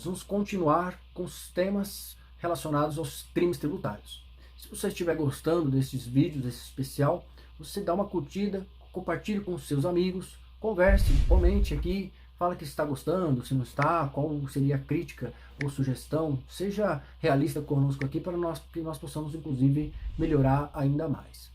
nós vamos continuar com os temas relacionados aos crimes tributários. Se você estiver gostando desses vídeos, desse especial, você dá uma curtida, compartilhe com seus amigos, converse, comente aqui, fala que está gostando, se não está, qual seria a crítica ou sugestão. Seja realista conosco aqui para que nós possamos, inclusive, melhorar ainda mais.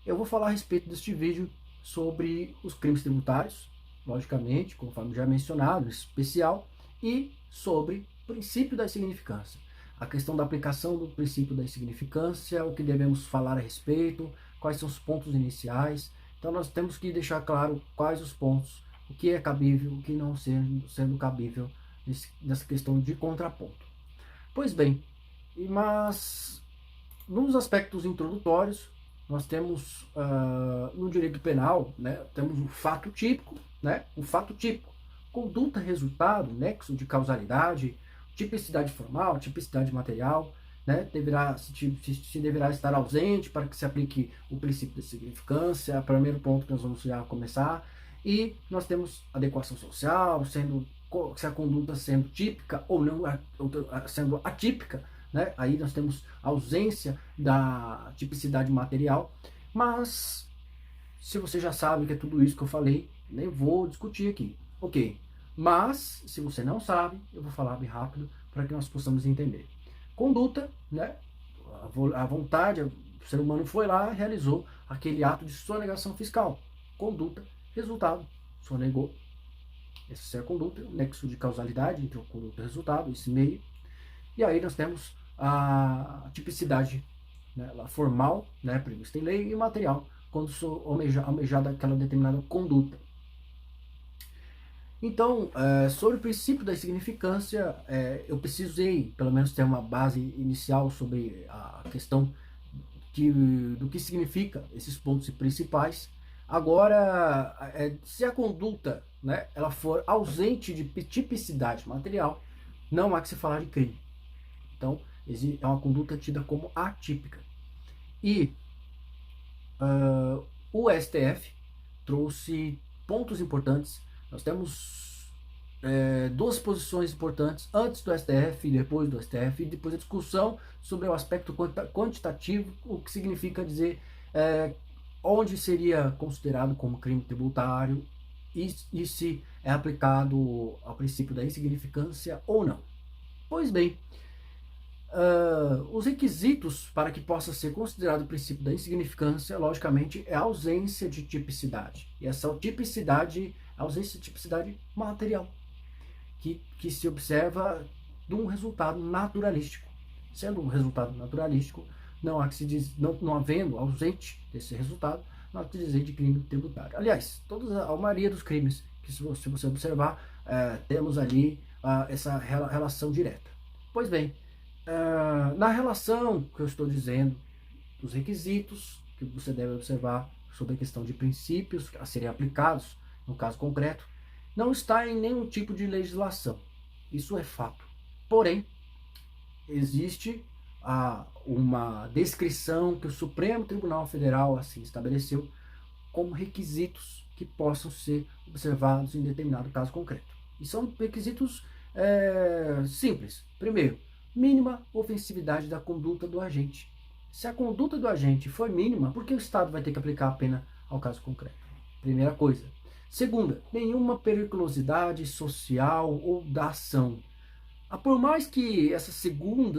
Eu vou falar a respeito deste vídeo sobre os crimes tributários, logicamente, conforme já mencionado, especial, e sobre o princípio da insignificância. A questão da aplicação do princípio da insignificância, o que devemos falar a respeito, quais são os pontos iniciais. Então nós temos que deixar claro quais os pontos, o que é cabível, o que não sendo cabível nessa questão de contraponto. Pois bem, mas nos aspectos introdutórios, nós temos no direito penal, né, temos o fato típico, né, o fato típico, conduta, resultado, nexo de causalidade, tipicidade formal, tipicidade material, né, se deverá estar ausente para que se aplique o princípio de significância, é o primeiro ponto que nós vamos já começar. E nós temos adequação social, se a conduta sendo típica ou não sendo atípica, né? Aí nós temos ausência da tipicidade material, mas se você já sabe que é tudo isso que eu falei, nem vou discutir aqui, ok? Mas se você não sabe, eu vou falar bem rápido para que nós possamos entender. Conduta, né? A vontade, o ser humano foi lá e realizou aquele ato de sonegação fiscal. Conduta, resultado, sonegou. Essa é a conduta, o nexo de causalidade entre o conduta e o resultado, esse meio. E aí nós temos a tipicidade, né, formal, né, prevista em lei, e material, quando almejada aquela determinada conduta. Então, sobre o princípio da insignificância, eu precisei, pelo menos, ter uma base inicial sobre a questão do que significa esses pontos principais. Agora, se a conduta, né, ela for ausente de tipicidade material, não há que se falar de crime. Então, é uma conduta tida como atípica. E o STF trouxe pontos importantes. Nós temos duas posições importantes antes do STF e depois do STF, e depois a discussão sobre o aspecto quantitativo, o que significa dizer onde seria considerado como crime tributário e se é aplicado ao princípio da insignificância ou não. Pois bem, os requisitos para que possa ser considerado o princípio da insignificância, logicamente, é a ausência de tipicidade. E essa tipicidade, a ausência de tipicidade material, que se observa de um resultado naturalístico. Sendo um resultado naturalístico, não há que se diz, não havendo ausente desse resultado, não há que se dizer de crime tributário. Aliás, a maioria dos crimes que, se você observar, temos ali essa relação direta. Pois bem, na relação que eu estou dizendo, os requisitos que você deve observar sobre a questão de princípios a serem aplicados, no caso concreto, não está em nenhum tipo de legislação. Isso é fato. Porém, existe uma descrição que o Supremo Tribunal Federal assim estabeleceu como requisitos que possam ser observados em determinado caso concreto. E são requisitos simples. Primeiro, mínima ofensividade da conduta do agente. Se a conduta do agente for mínima, por que o Estado vai ter que aplicar a pena ao caso concreto? Primeira coisa. Segunda, nenhuma periculosidade social ou da ação. Por mais que essa o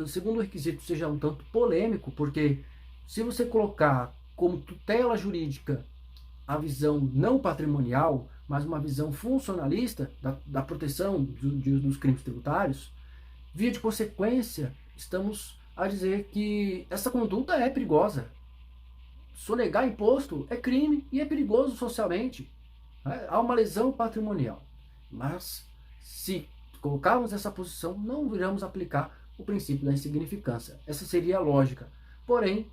segundo requisito seja um tanto polêmico, porque se você colocar como tutela jurídica a visão não patrimonial, mas uma visão funcionalista da proteção dos crimes tributários, via de consequência, estamos a dizer que essa conduta é perigosa. Sonegar imposto é crime e é perigoso socialmente. Há uma lesão patrimonial. Mas, se colocarmos essa posição, não iremos aplicar o princípio da insignificância. Essa seria a lógica. Porém,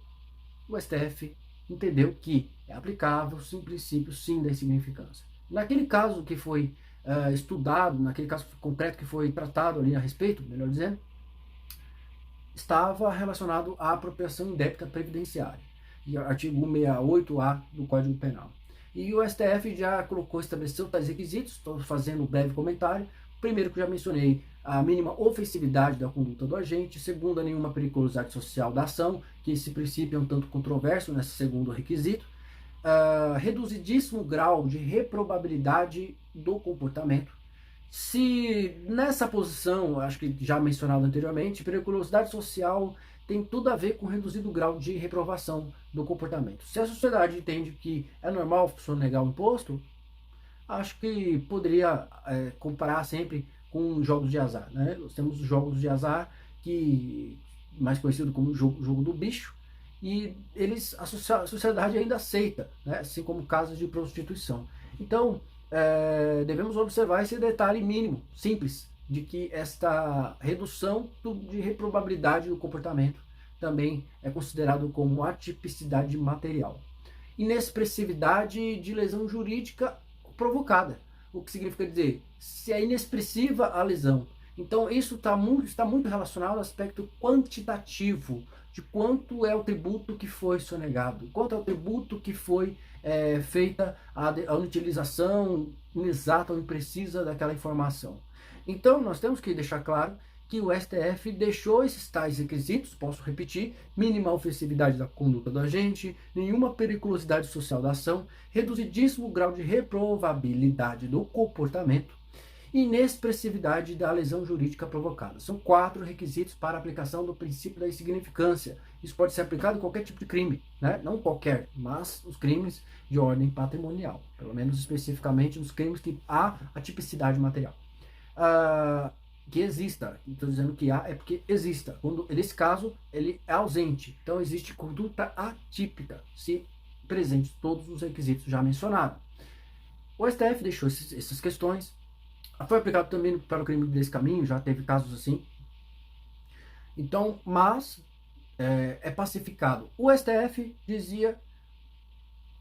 o STF entendeu que é aplicável sim, princípio sim da insignificância. Naquele caso que foi estudado, naquele caso concreto que foi tratado ali a respeito, melhor dizendo, estava relacionado à apropriação indébita previdenciária, e artigo 168-A do Código Penal. E o STF já colocou, estabeleceu tais requisitos, estou fazendo um breve comentário. Primeiro, que eu já mencionei, a mínima ofensividade da conduta do agente. Segunda, nenhuma periculosidade social da ação, que esse princípio é um tanto controverso nesse segundo requisito. Reduzidíssimo grau de reprobabilidade do comportamento. Se nessa posição, acho que já mencionado anteriormente, periculosidade social tem tudo a ver com reduzido grau de reprovação do comportamento. Se a sociedade entende que é normal sonegar o imposto, acho que poderia comparar sempre com jogos de azar. Né? Nós temos os jogos de azar, que mais conhecido como jogo do bicho, e a sociedade ainda aceita, né? Assim como casos de prostituição. Então, devemos observar esse detalhe mínimo, simples, de que esta redução de reprobabilidade do comportamento também é considerado como atipicidade material. Inexpressividade de lesão jurídica provocada. O que significa dizer, se é inexpressiva a lesão. Então isso está muito relacionado ao aspecto quantitativo, de quanto é o tributo que foi sonegado, quanto é o tributo que foi feita a utilização inexata ou imprecisa daquela informação. Então nós temos que deixar claro que o STF deixou esses tais requisitos, posso repetir: mínima ofensividade da conduta do agente, nenhuma periculosidade social da ação, reduzidíssimo grau de reprovabilidade do comportamento e inexpressividade da lesão jurídica provocada. São 4 requisitos para a aplicação do princípio da insignificância. Isso pode ser aplicado em qualquer tipo de crime, né? Não qualquer, mas os crimes de ordem patrimonial, pelo menos especificamente nos crimes que há atipicidade material. Que exista, estou dizendo que há, é porque exista. Quando, nesse caso, ele é ausente. Então, existe conduta atípica, se presente todos os requisitos já mencionados. O STF deixou essas questões. Foi aplicado também para o crime desse caminho, já teve casos assim. Então, mas é pacificado. O STF dizia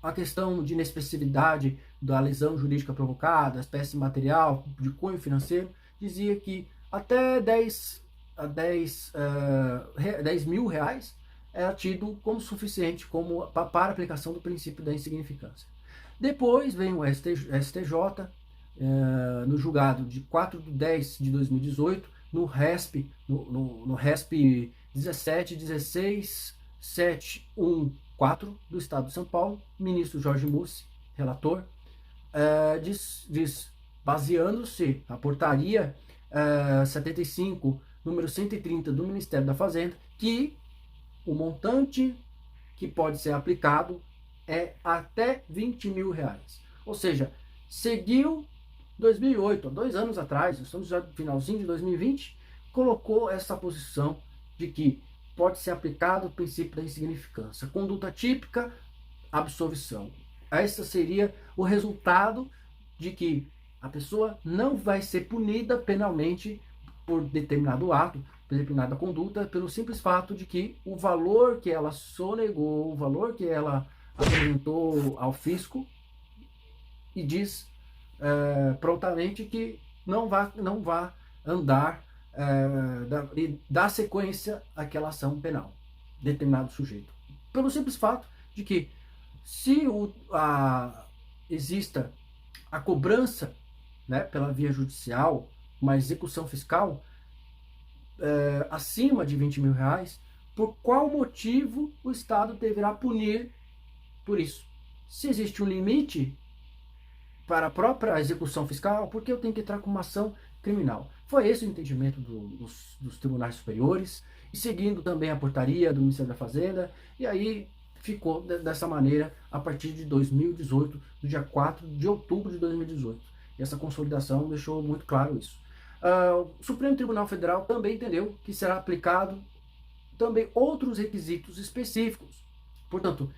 a questão de inexpressividade da lesão jurídica provocada, espécie material, de cunho financeiro, dizia que até 10 mil reais era tido como suficiente para a aplicação do princípio da insignificância. Depois vem o STJ, no julgado de 4/10/2018, no RESP, no RESP 17.16.714 do Estado de São Paulo, ministro Jorge Mussi, relator, diz, baseando-se na portaria 75, número 130 do Ministério da Fazenda, que o montante que pode ser aplicado é até 20 mil reais. Ou seja, seguiu 2008, 2 anos atrás, estamos já no finalzinho de 2020, colocou essa posição de que pode ser aplicado o princípio da insignificância. Conduta típica, absolvição. Esse seria o resultado de que a pessoa não vai ser punida penalmente por determinado ato, por determinada conduta, pelo simples fato de que o valor que ela sonegou, o valor que ela apresentou ao fisco, e diz prontamente que não vá andar dar sequência àquela ação penal, determinado sujeito. Pelo simples fato de que, se exista a cobrança, né, pela via judicial, uma execução fiscal acima de 20 mil reais, por qual motivo o Estado deverá punir por isso? Se existe um limite para a própria execução fiscal, por que eu tenho que entrar com uma ação criminal? Foi esse o entendimento dos tribunais superiores, e seguindo também a portaria do Ministério da Fazenda, e aí ficou dessa maneira a partir de 2018, do dia 4 de outubro de 2018. E essa consolidação deixou muito claro isso. O Supremo Tribunal Federal também entendeu que será aplicado também outros requisitos específicos. Portanto,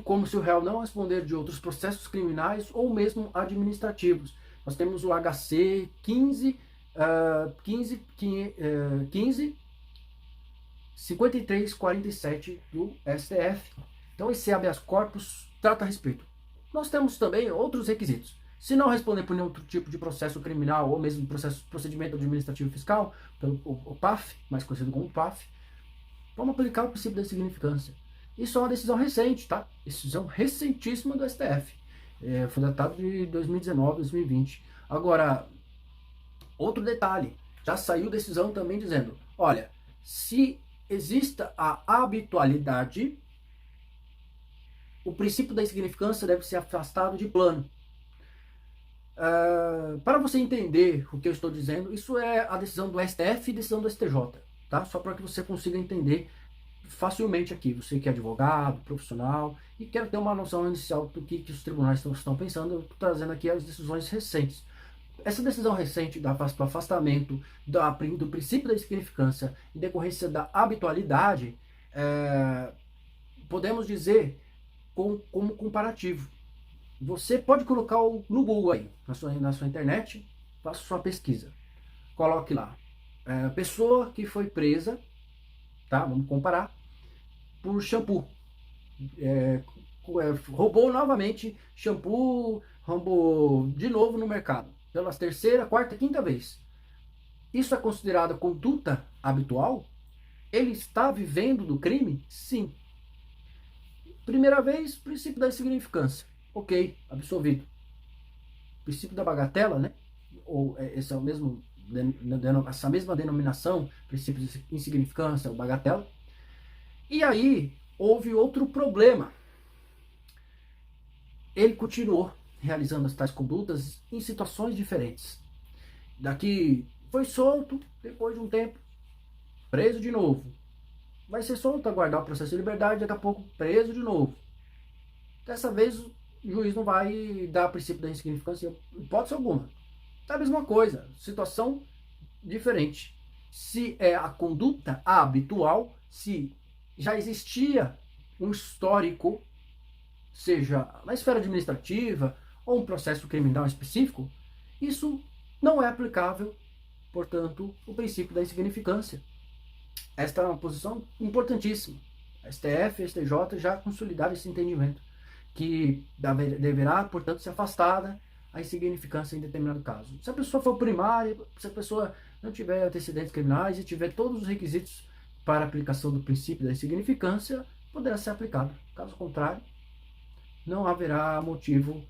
como se o réu não responder de outros processos criminais ou mesmo administrativos. Nós temos o HC 5347 do STF. Então esse habeas corpus trata a respeito. Nós temos também outros requisitos. Se não responder por nenhum outro tipo de processo criminal ou mesmo procedimento administrativo fiscal, pelo o PAF, mais conhecido como PAF, vamos aplicar o princípio da insignificância. Isso é uma decisão recente, tá? Decisão recentíssima do STF. Foi datado de 2019, 2020. Agora, outro detalhe, já saiu decisão também dizendo, olha, se exista a habitualidade, o princípio da insignificância deve ser afastado de plano. Para você entender o que eu estou dizendo, isso é a decisão do STF e decisão do STJ, tá? Só para que você consiga entender facilmente aqui, você que é advogado, profissional, e quer ter uma noção inicial do que os tribunais estão pensando, eu estou trazendo aqui as decisões recentes. Essa decisão recente do afastamento do princípio da insignificância em decorrência da habitualidade, podemos dizer como comparativo. Você pode colocar no Google aí, na sua internet, faça sua pesquisa. Coloque lá, pessoa que foi presa, tá? Vamos comparar, por shampoo. Roubou novamente shampoo, roubou de novo no mercado, pela terceira, quarta, quinta vez. Isso é considerado conduta habitual? Ele está vivendo do crime? Sim. Primeira vez, princípio da insignificância. Ok, absolvido. Princípio da bagatela, né? Ou esse é o mesmo, essa mesma denominação, princípio de insignificância ou bagatela. E aí, houve outro problema. Ele continuou realizando as tais condutas em situações diferentes. Daqui foi solto, depois de um tempo, preso de novo. Vai ser solto, aguardar o processo de liberdade, daqui a pouco preso de novo. Dessa vez o juiz não vai dar princípio da insignificância, hipótese alguma. É a mesma coisa, situação diferente. Se é a conduta habitual, se já existia um histórico, seja na esfera administrativa ou um processo criminal específico, isso não é aplicável, portanto, o princípio da insignificância. Esta é uma posição importantíssima. A STF e a STJ já consolidaram esse entendimento, que deverá, portanto, ser afastada a insignificância em determinado caso. Se a pessoa for primária, se a pessoa não tiver antecedentes criminais e tiver todos os requisitos para a aplicação do princípio da insignificância, poderá ser aplicado. Caso contrário, não haverá motivo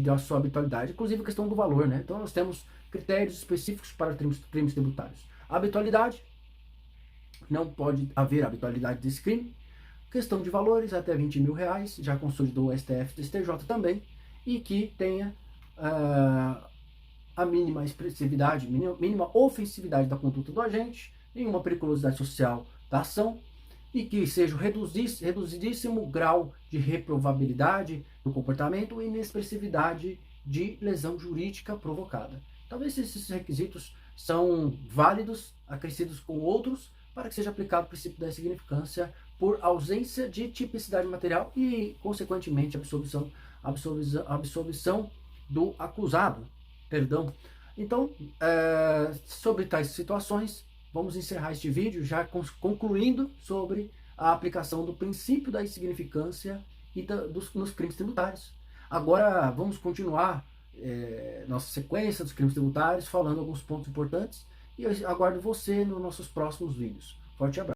da sua habitualidade, inclusive a questão do valor, né? Então nós temos critérios específicos para crimes tributários. A habitualidade, não pode haver habitualidade desse crime. Questão de valores, até 20 mil reais, já consolidou o STF e o STJ também, e que tenha a mínima expressividade, mínima ofensividade da conduta do agente, nenhuma periculosidade social da ação, e que seja reduzidíssimo grau de reprovabilidade do comportamento e inexpressividade de lesão jurídica provocada. Talvez esses requisitos são válidos, acrescidos com outros, para que seja aplicado o princípio da insignificância por ausência de tipicidade material e, consequentemente, absolvição do acusado. Perdão. Então, sobre tais situações, vamos encerrar este vídeo já concluindo sobre a aplicação do princípio da insignificância e nos crimes tributários. Agora vamos continuar nossa sequência dos crimes tributários, falando alguns pontos importantes, e eu aguardo você nos nossos próximos vídeos. Forte abraço.